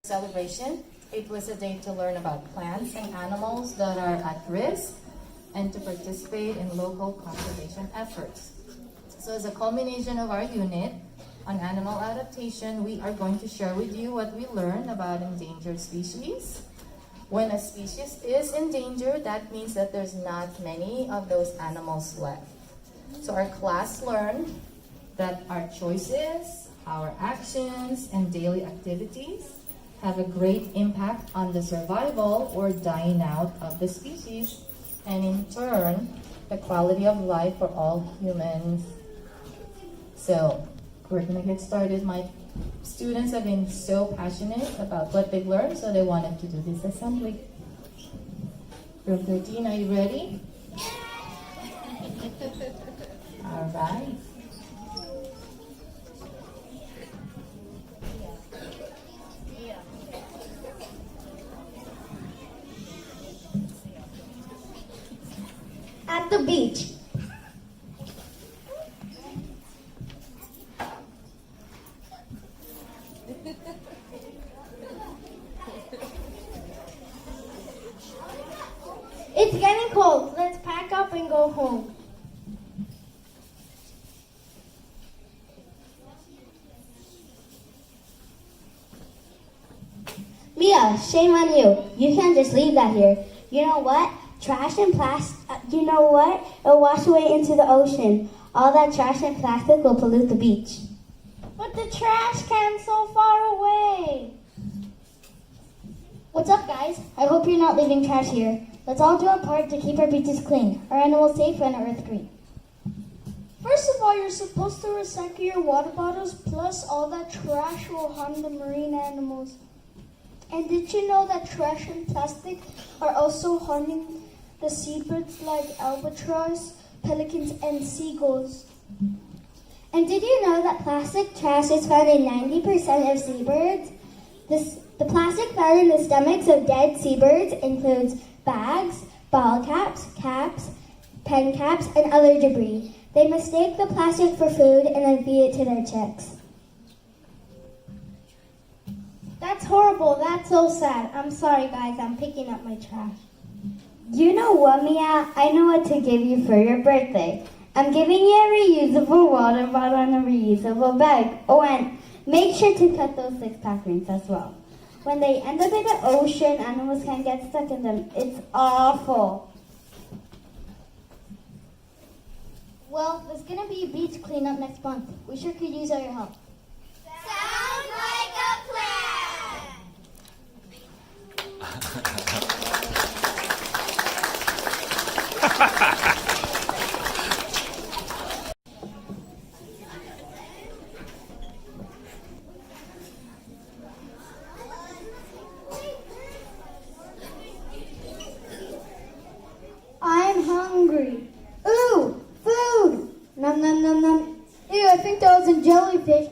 celebration. It was a day to learn about plants and animals that are at risk and to participate in local conservation efforts. So as a culmination of our unit on animal adaptation, we are going to share with you what we learned about endangered species. When a species is endangered, that means that there's not many of those animals left. So our class learned that our choices, our actions, and daily activities have a great impact on the survival or dying out of the species, and in turn, the quality of life for all humans. So we're gonna get started. My students have been so passionate about what they've learned, so they wanted to do this assembly. Room 13, are you ready? All right. At the beach. It's getting cold. Let's pack up and go home. Mia, shame on you. You can't just leave that here. You know what? Trash and plastic, you know what? It'll wash away into the ocean. All that trash and plastic will pollute the beach. But the trash can's so far away. What's up, guys? I hope you're not leaving trash here. Let's all do our part to keep our beaches clean, our animals safe, and our earth green. First of all, you're supposed to recycle your water bottles, plus all that trash will harm the marine animals. And did you know that trash and plastic are also harming the seabirds like albatross, pelicans, and seagulls? And did you know that plastic trash is found in 90% of seabirds? The plastic found in the stomachs of dead seabirds includes bags, bottle caps, pen caps, and other debris. They mistake the plastic for food and then feed it to their chicks. That's horrible. That's so sad. I'm sorry, guys. I'm picking up my trash. You know what, Mia? I know what to give you for your birthday. I'm giving you a reusable water bottle and a reusable bag. Oh, and make sure to cut those 6-pack rings as well. When they end up in the ocean, animals can get stuck in them. It's awful. Well, there's going to be a beach cleanup next month. We sure could use all your help. Sounds like a plan! I'm hungry. Ooh, food! Nom nom nom nom. Ew, I think that was a jellyfish.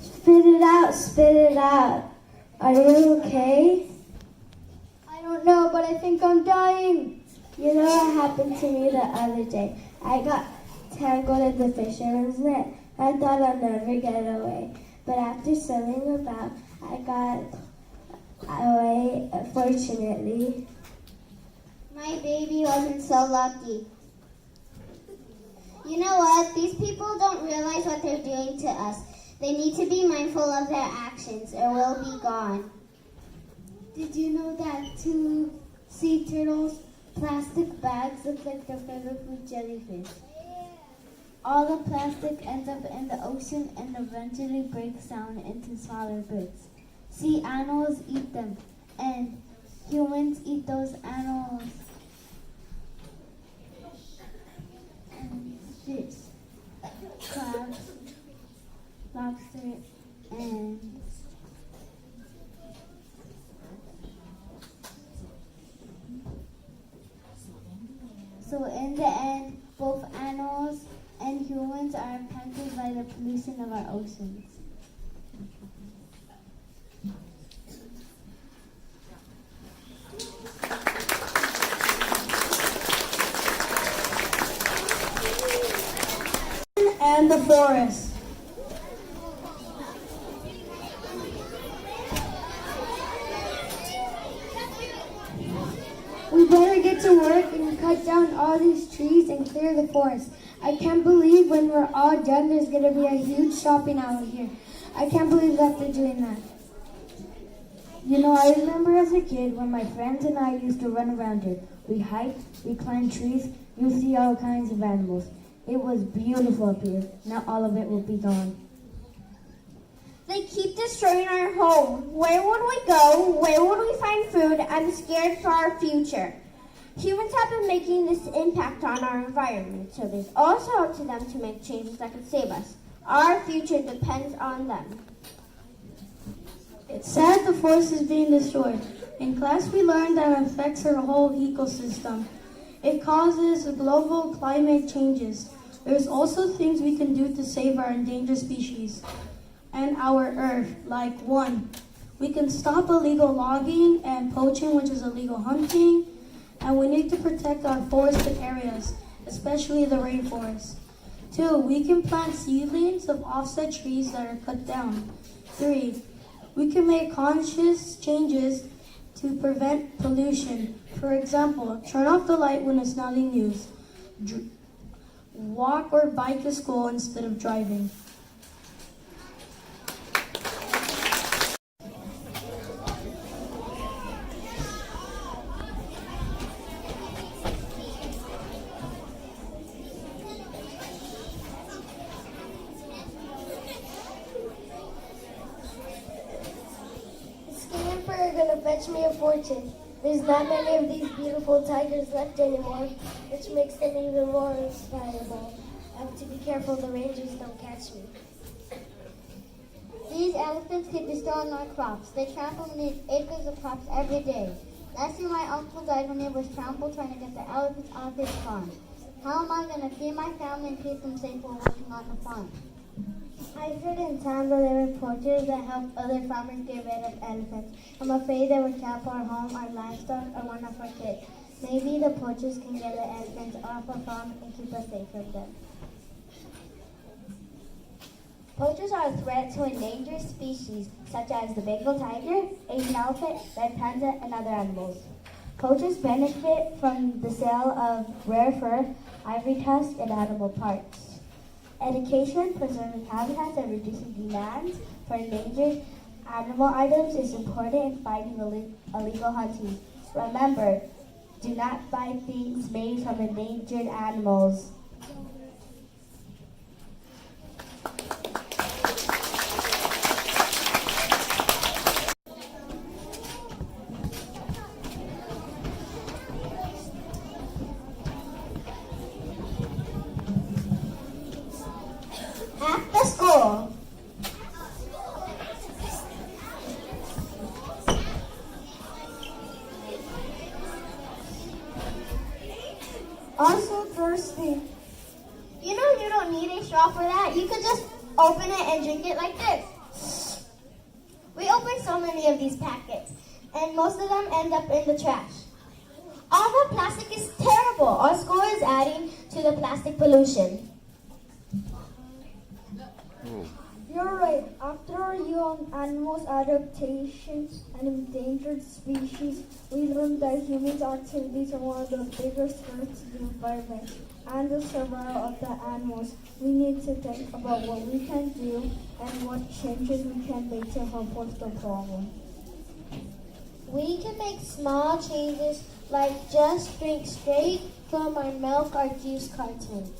Spit it out, spit it out. Are you okay? I don't know, but I think I'm dying. You know what happened to me the other day? I got tangled in the fisherman's net. I thought I'd never get away. But after swimming about, I got away, fortunately. My baby wasn't so lucky. You know what? These people don't realize what they're doing to us. They need to be mindful of their actions or we'll be gone. Did you know that 2 sea turtles' plastic bags look like their favorite food, jellyfish? All the plastic ends up in the ocean and eventually breaks down into smaller bits. Sea animals eat them, and humans eat those animals. And fish, crabs, lobster, and so in the end, both animals and humans are impacted by the pollution of our oceans. And the forest. get to work and cut down all these trees and clear the forest. I can't believe when we're all done, there's going to be a huge shopping alley here. I can't believe that they're doing that. You know, I remember as a kid when my friends and I used to run around here. We hiked, we climbed trees, you see all kinds of animals. It was beautiful up here. Now all of it will be gone. They keep destroying our home. Where would we go? Where would we find food? I'm scared for our future. Humans have been making this impact on our environment, so there's also up to them to make changes that could save us. Our future depends on them. It's sad the forest is being destroyed. In class, we learned that it affects our whole ecosystem. It causes global climate changes. There's also things we can do to save our endangered species and our earth, like 1, we can stop illegal logging and poaching, which is illegal hunting, and we need to protect our forested areas, especially the rainforest. 2, we can plant seedlings of offset trees that are cut down. 3, we can make conscious changes to prevent pollution. For example, turn off the light when it's not in use. Walk or bike to school instead of driving. Are gonna fetch me a fortune. There's not many of these beautiful tigers left anymore, which makes them even more valuable. I have to be careful the rangers don't catch me. These elephants keep destroying our crops. They trample acres of crops every day. Last year my uncle died when it was trampled trying to get the elephants off his farm. How am I going to feed my family and keep them safe while working on the farm? I've heard in town that there were poachers that help other farmers get rid of elephants. I'm afraid they would trample our home, our livestock, or one of our kids. Maybe the poachers can get the elephants off our farm and keep us safe from them. Poachers are a threat to endangered species such as the Bengal tiger, Asian elephant, red panda, and other animals. Poachers benefit from the sale of rare fur, ivory tusks, and animal parts. Education, preserving habitats, and reducing demands for endangered animal items is important in fighting illegal hunting. Remember, do not buy things made from endangered animals. After school. I'm so thirsty. You know you don't need a straw for that. You could just open it and drink it like this. We open so many of these packets, and most of them end up in the trash. All the plastic is terrible. Our school is adding to the plastic pollution. You're right. After our year on animals, adaptations, and endangered species, we learned that humans' activities are one of the biggest threats to the environment and the survival of the animals. We need to think about what we can do and what changes we can make to help with the problem. We can make small changes like just drink straight from our milk or juice carton.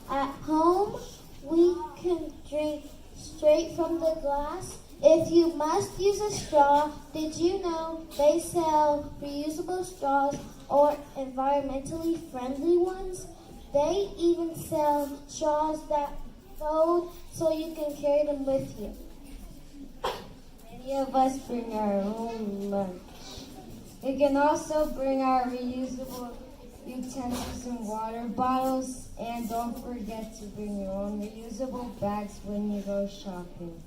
At home, we can drink straight from the glass. If you must use a straw, did you know they sell reusable straws or environmentally friendly ones? They even sell straws that fold so you can carry them with you. Many of us bring our own lunch. We can also bring our reusable utensils and water bottles, and don't forget to bring your own reusable bags when you go shopping.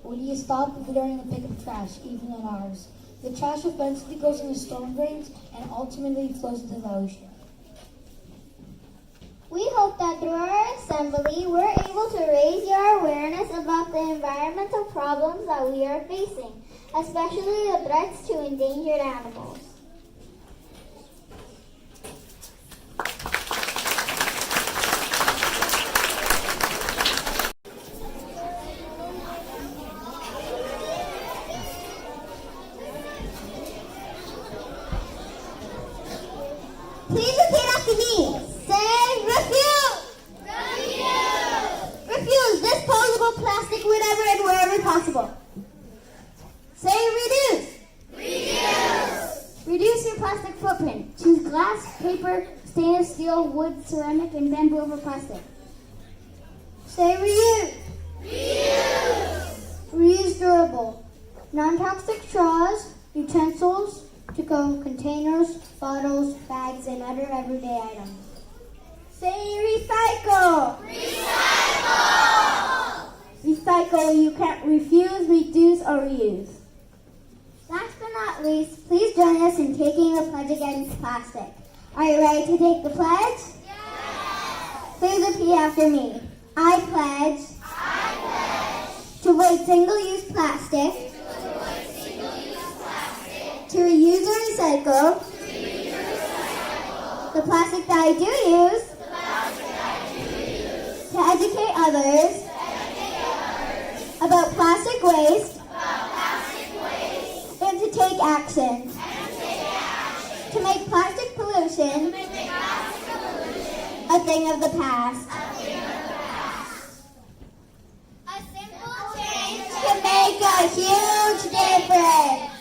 When you stop littering and pick up trash, even in ours? The trash eventually goes into storm drains and ultimately flows into the ocean. We hope that through our assembly, we're able to raise your awareness about the the environmental problems that we are facing, especially the threats to endangered animals. Please repeat after me. Say refuse. Refuse disposable plastic whenever and wherever possible. Say reduce. Reduce your plastic footprint. Choose glass, paper, stainless steel, wood, ceramic, and bamboo over plastic. Say reuse. Reuse durable. Non-toxic straws, utensils, to-go containers, bottles, bags, and other everyday items. Say recycle. Recycle. You can't refuse, reduce, or reuse. Last but not least, please join us in taking the pledge against plastic. Are you ready to take the pledge? Yes! Please repeat after me. I pledge to avoid single-use plastic, to reuse or recycle, the plastic that I do use, to educate others about plastic waste, and to take action to make plastic pollution a thing of the past. A simple change Can make a huge difference.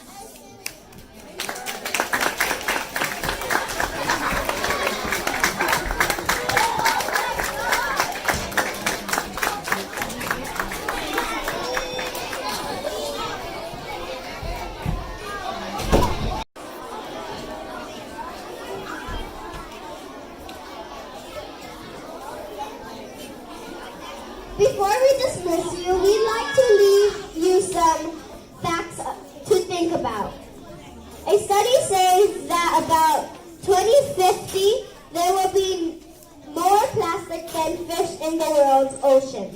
Before we dismiss you, we'd like to leave you some facts to think about. A study says that about 2050, there will be more plastic than fish in the world's ocean.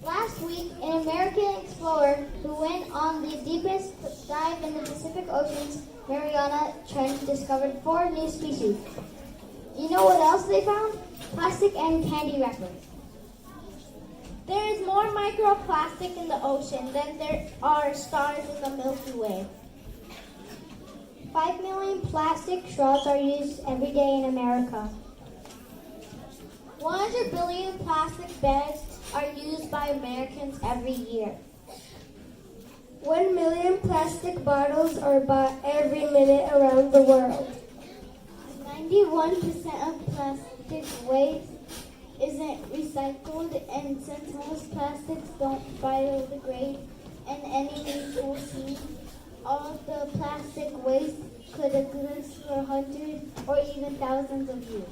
Last week, an American explorer who went on the deepest dive in the Pacific Ocean's Mariana Trench discovered 4 new species. You know what else they found? Plastic and candy wrappers. There is more microplastic in the ocean than there are stars in the Milky Way. 5 million plastic straws are used every day in America. 100 billion plastic bags are used by Americans every year. 1 million plastic bottles are bought every minute around the world. 91% of plastic waste isn't recycled, and since most plastics don't biodegrade in any meaningful sea, all of the plastic waste could exist for hundreds or even thousands of years.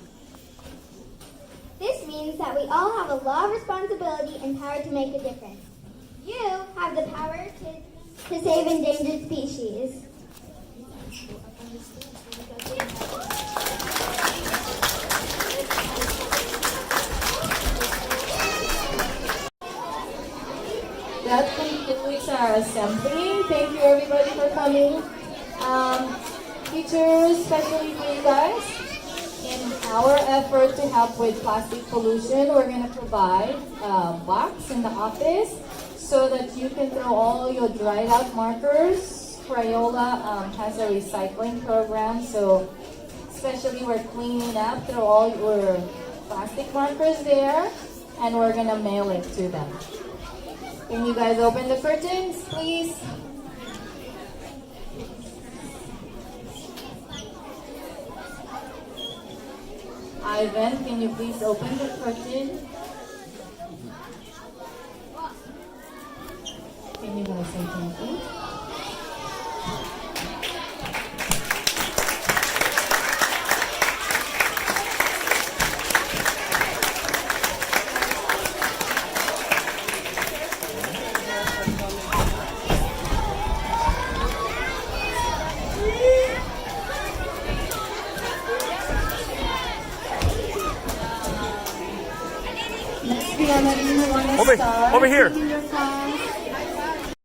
This means that we all have a lot of responsibility and power to make a difference. You have the power to save endangered species. That concludes our assembly. Thank you everybody for coming. Teachers, especially for you guys, in our effort to help with plastic pollution, we're going to provide a box in the office so that you can throw all your dried out markers. Crayola has a recycling program, so especially we're cleaning up, throw all your plastic markers there, and we're going to mail it to them. Can you guys open the curtains, please? Ivan, can you please open the curtain? Can you guys say thank you? Next, we are letting you on gonna Over- start over here. taking